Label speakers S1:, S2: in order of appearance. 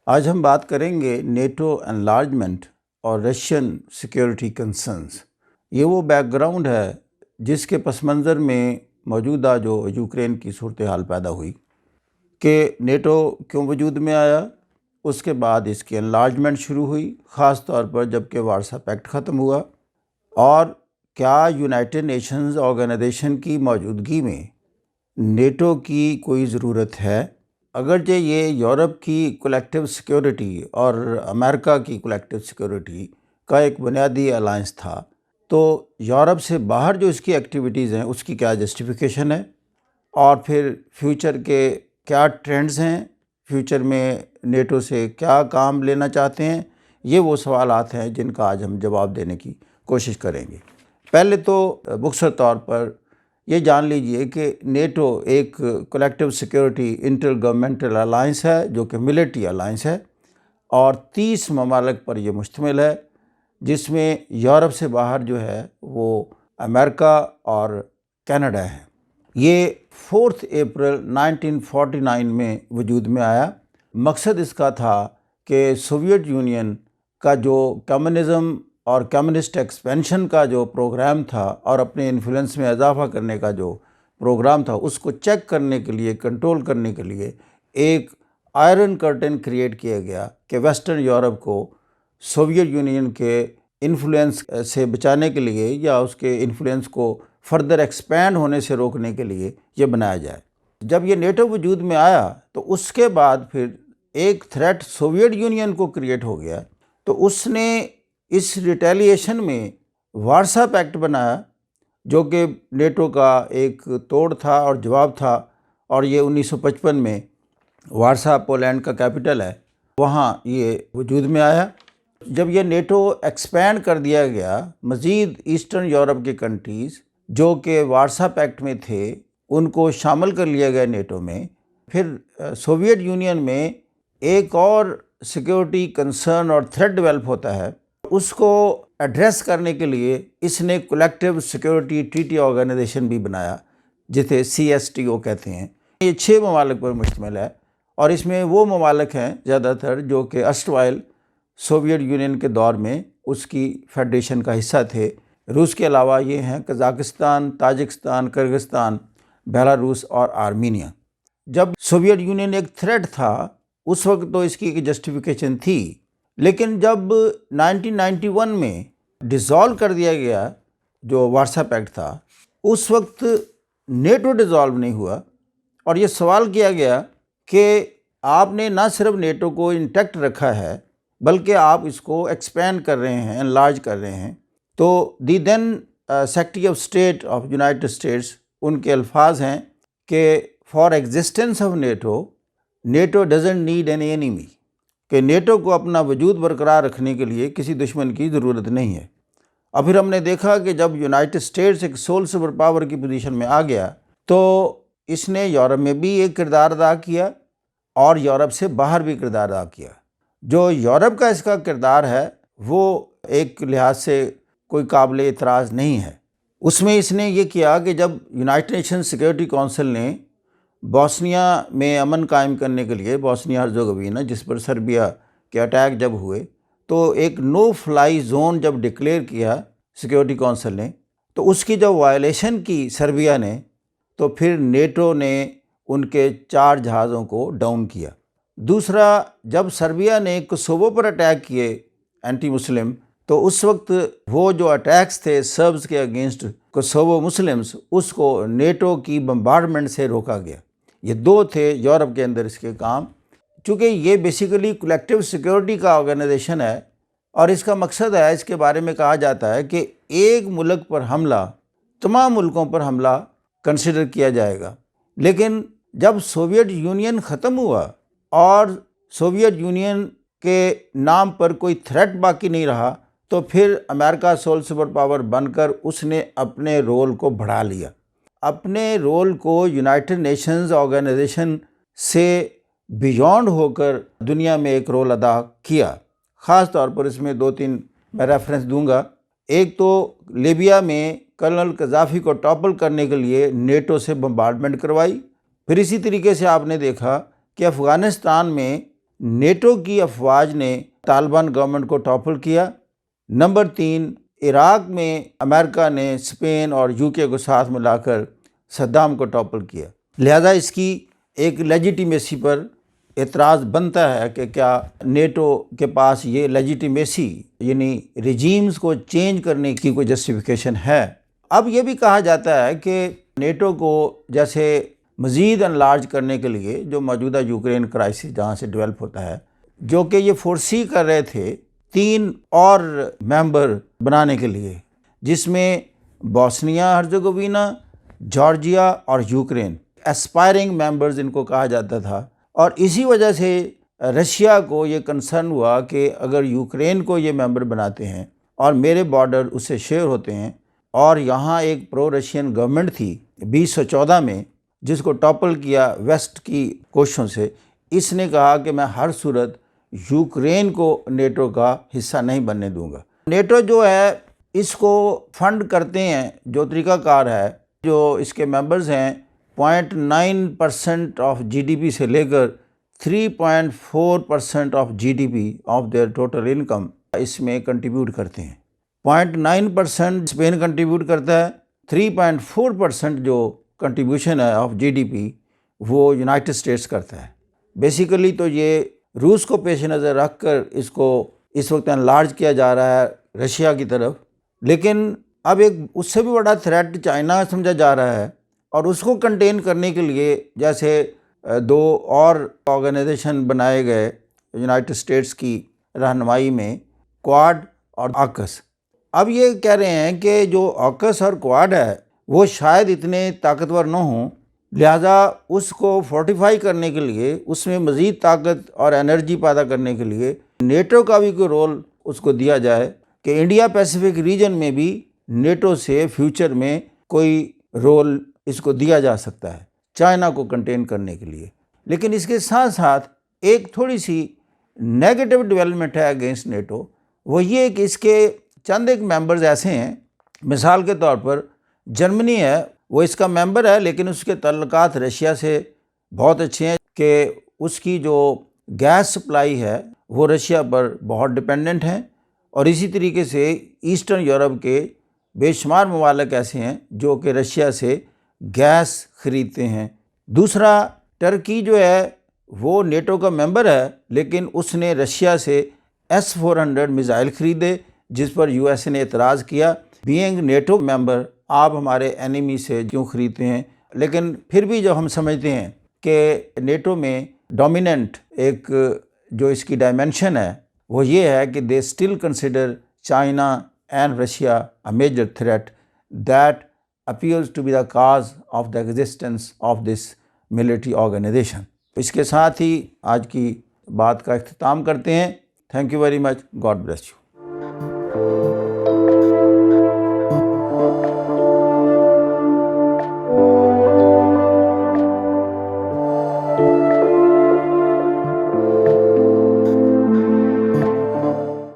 S1: آج ہم بات کریں گے نیٹو انلارجمنٹ اور رشین سیکیورٹی کنسرنز۔ یہ وہ بیک گراؤنڈ ہے جس کے پس منظر میں موجودہ جو یوکرین کی صورتحال پیدا ہوئی کہ نیٹو کیوں وجود میں آیا، اس کے بعد اس کی انلارجمنٹ شروع ہوئی، خاص طور پر جب کہ وارسا پیکٹ ختم ہوا، اور کیا یونائٹڈ نیشنز آرگنائزیشن کی موجودگی میں نیٹو کی کوئی ضرورت ہے۔ اگرچہ یہ یورپ کی کولیکٹیو سیکیورٹی اور امریکہ کی کولیکٹیو سیکیورٹی کا ایک بنیادی الائنس تھا، تو یورپ سے باہر جو اس کی ایکٹیویٹیز ہیں اس کی کیا جسٹیفیکیشن ہے، اور پھر فیوچر کے کیا ٹرینڈز ہیں، فیوچر میں نیٹو سے کیا کام لینا چاہتے ہیں، یہ وہ سوالات ہیں جن کا آج ہم جواب دینے کی کوشش کریں گے۔ پہلے تو مختصر طور پر یہ جان لیجئے کہ نیٹو ایک collective security intergovernmental alliance ہے جو کہ ملٹری الائنس ہے، اور 30 ممالک پر یہ مشتمل ہے، جس میں یورپ سے باہر جو ہے وہ امریکہ اور کینیڈا ہے۔ یہ 4 اپریل 1949 میں وجود میں آیا۔ مقصد اس کا تھا کہ سوویت یونین کا جو کمیونزم اور کمیونسٹ ایکسپینشن کا جو پروگرام تھا اور اپنے انفلوئنس میں اضافہ کرنے کا جو پروگرام تھا، اس کو چیک کرنے کے لیے، کنٹرول کرنے کے لیے ایک آئرن کرٹن کریٹ کیا گیا کہ ویسٹرن یورپ کو سوویت یونین کے انفلوئنس سے بچانے کے لیے یا اس کے انفلوئنس کو فردر ایکسپینڈ ہونے سے روکنے کے لیے یہ بنایا جائے۔ جب یہ نیٹو وجود میں آیا تو اس کے بعد پھر ایک تھریٹ سوویت یونین کو کریٹ ہو گیا، تو اس نے اس ریٹیلیشن میں وارسا پیکٹ بنایا، جو کہ نیٹو کا ایک توڑ تھا اور جواب تھا، اور یہ 1955 میں وارسا پولینڈ کا کیپٹل ہے، وہاں یہ وجود میں آیا۔ جب یہ نیٹو ایکسپینڈ کر دیا گیا، مزید ایسٹرن یورپ کے کنٹریز جو کہ وارسا پیکٹ میں تھے ان کو شامل کر لیا گیا نیٹو میں، پھر سوویت یونین میں ایک اور سیکیورٹی کنسرن اور تھریٹ ڈیولپ ہوتا ہے۔ اس کو ایڈریس کرنے کے لیے اس نے کولیکٹیو سیکیورٹی ٹریٹی آرگنائزیشن بھی بنایا، جسے CSTO کہتے ہیں۔ یہ 6 ممالک پر مشتمل ہے، اور اس میں وہ ممالک ہیں زیادہ تر جو کہ اسٹوائل سوویت یونین کے دور میں اس کی فیڈریشن کا حصہ تھے۔ روس کے علاوہ یہ ہیں قزاقستان، تاجکستان، کرغزستان، بیلاروس اور آرمینیا۔ جب سوویت یونین ایک تھریٹ تھا اس وقت تو اس کی ایک جسٹیفیکیشن تھی، لیکن جب 1991 میں ڈیزالو کر دیا گیا جو وارسا پیکٹ تھا، اس وقت نیٹو ڈیزالو نہیں ہوا، اور یہ سوال کیا گیا کہ آپ نے نہ صرف نیٹو کو انٹیکٹ رکھا ہے بلکہ آپ اس کو ایکسپینڈ کر رہے ہیں، انلارج کر رہے ہیں۔ تو the then secretary of state of United States, ان کے الفاظ ہیں کہ for existence of NATO doesn't need an enemy, کہ نیٹو کو اپنا وجود برقرار رکھنے کے لیے کسی دشمن کی ضرورت نہیں ہے۔ اور پھر ہم نے دیکھا کہ جب یونائٹڈ اسٹیٹس ایک سول سپر پاور کی پوزیشن میں آ گیا تو اس نے یورپ میں بھی ایک کردار ادا کیا اور یورپ سے باہر بھی کردار ادا کیا۔ جو یورپ کا اس کا کردار ہے وہ ایک لحاظ سے کوئی قابل اعتراض نہیں ہے۔ اس میں اس نے یہ کیا کہ جب یونائٹڈ نیشن سیکیورٹی کونسل نے بوسنیا میں امن قائم کرنے کے لیے، بوسنیا ہرزیگووینا جس پر سربیا کے اٹیک جب ہوئے، تو ایک نو فلائی زون جب ڈکلیئر کیا سیکیورٹی کونسل نے، تو اس کی جب وائلیشن کی سربیا نے، تو پھر نیٹو نے ان کے 4 جہازوں کو ڈاؤن کیا۔ دوسرا، جب سربیا نے کوسوو پر اٹیک کیے اینٹی مسلم، تو اس وقت وہ جو اٹیکس تھے سربز کے اگینسٹ کوسوو مسلمز، اس کو نیٹو کی بمبارڈمنٹ سے روکا گیا۔ یہ 2 تھے یورپ کے اندر اس کے کام۔ چونکہ یہ بیسیکلی کولیکٹیو سیکیورٹی کا آرگنائزیشن ہے، اور اس کا مقصد ہے، اس کے بارے میں کہا جاتا ہے کہ ایک ملک پر حملہ تمام ملکوں پر حملہ کنسیڈر کیا جائے گا۔ لیکن جب سوویت یونین ختم ہوا اور سوویت یونین کے نام پر کوئی تھریٹ باقی نہیں رہا، تو پھر امریکہ سول سپر پاور بن کر اس نے اپنے رول کو بڑھا لیا، اپنے رول کو یونائٹڈ نیشنز آرگنائزیشن سے بیونڈ ہو کر دنیا میں ایک رول ادا کیا۔ خاص طور پر اس میں 2-3 میں ریفرنس دوں گا۔ ایک تو لیبیا میں کرنل قذافی کو ٹاپل کرنے کے لیے نیٹو سے بمبارڈمنٹ کروائی۔ پھر اسی طریقے سے آپ نے دیکھا کہ افغانستان میں نیٹو کی افواج نے طالبان گورنمنٹ کو ٹاپل کیا۔ نمبر 3، عراق میں امریکہ نے اسپین اور UK کو ساتھ ملا کر صدام کو ٹاپل کیا۔ لہذا اس کی ایک لیجیٹیمیسی پر اعتراض بنتا ہے کہ کیا نیٹو کے پاس یہ لیجیٹیمیسی یعنی ریجیمز کو چینج کرنے کی کوئی جسٹیفیکیشن ہے۔ اب یہ بھی کہا جاتا ہے کہ نیٹو کو جیسے مزید انلارج کرنے کے لیے جو موجودہ یوکرین کرائسس جہاں سے ڈیولپ ہوتا ہے، جو کہ یہ فورسی کر رہے تھے 3 اور ممبر بنانے کے لیے، جس میں بوسنیا ہرزیگووینا، جارجیا اور یوکرین اسپائرنگ ممبرز ان کو کہا جاتا تھا۔ اور اسی وجہ سے رشیا کو یہ کنسرن ہوا کہ اگر یوکرین کو یہ ممبر بناتے ہیں اور میرے بارڈر اس سے شیئر ہوتے ہیں، اور یہاں ایک پرو رشین گورنمنٹ تھی 2014 میں جس کو ٹاپل کیا ویسٹ کی کوششوں سے، اس نے کہا کہ میں ہر صورت یوکرین کو نیٹو کا حصہ نہیں بننے دوں گا۔ نیٹو جو ہے اس کو فنڈ کرتے ہیں، جو طریقہ کار ہے، جو اس کے ممبرز ہیں 0.9% آف GDP سے لے کر 3.4% of GDP of their total income اس میں کنٹریبیوٹ کرتے ہیں۔ 0.9% اسپین کنٹریبیوٹ کرتا ہے، 3.4% جو کنٹریبیوشن ہے آف GDP وہ یونائٹڈ اسٹیٹس کرتا ہے۔ بیسیکلی تو یہ روس کو پیش نظر رکھ کر اس کو اس وقت انلارج کیا جا رہا ہے رشیا کی طرف، لیکن اب ایک اس سے بھی بڑا تھریٹ چائنا سمجھا جا رہا ہے، اور اس کو کنٹین کرنے کے لیے جیسے 2 اور آرگنائزیشن بنائے گئے یونائٹڈ اسٹیٹس کی رہنمائی میں، کوآڈ اور آکس۔ اب یہ کہہ رہے ہیں کہ جو آکس اور کوآڈ ہے وہ شاید اتنے طاقتور نہ ہوں، لہٰذا اس کو فورٹیفائی کرنے کے لیے، اس میں مزید طاقت اور انرجی پیدا کرنے کے لیے نیٹو کا بھی کوئی رول اس کو دیا جائے کہ انڈیا پیسیفک ریجن میں بھی نیٹو سے فیوچر میں کوئی رول اس کو دیا جا سکتا ہے چائنا کو کنٹین کرنے کے لیے۔ لیکن اس کے ساتھ ساتھ ایک تھوڑی سی نیگیٹو ڈیولپمنٹ ہے اگینسٹ نیٹو، وہ یہ کہ اس کے چند ایک ممبرز ایسے ہیں، مثال کے طور پر جرمنی ہے، وہ اس کا ممبر ہے لیکن اس کے تعلقات رشیا سے بہت اچھے ہیں کہ اس کی جو گیس سپلائی ہے وہ رشیا پر بہت ڈپینڈنٹ ہیں، اور اسی طریقے سے ایسٹرن یورپ کے بے شمار ممالک ایسے ہیں جو کہ رشیا سے گیس خریدتے ہیں۔ دوسرا، ٹرکی جو ہے وہ نیٹو کا ممبر ہے لیکن اس نے رشیا سے S-400 میزائل خریدے، جس پر USA نے اعتراض کیا، بینگ نیٹو ممبر آپ ہمارے اینیمی سے کیوں خریدتے ہیں؟ لیکن پھر بھی جو ہم سمجھتے ہیں کہ نیٹو میں ڈومیننٹ ایک جو اس کی ڈائمنشن ہے وہ یہ ہے کہ they still consider China and Russia a major threat that appears to be the cause of the existence of this military organization۔ اس کے ساتھ ہی آج کی بات کا اختتام کرتے ہیں۔ Thank you very much, God bless you.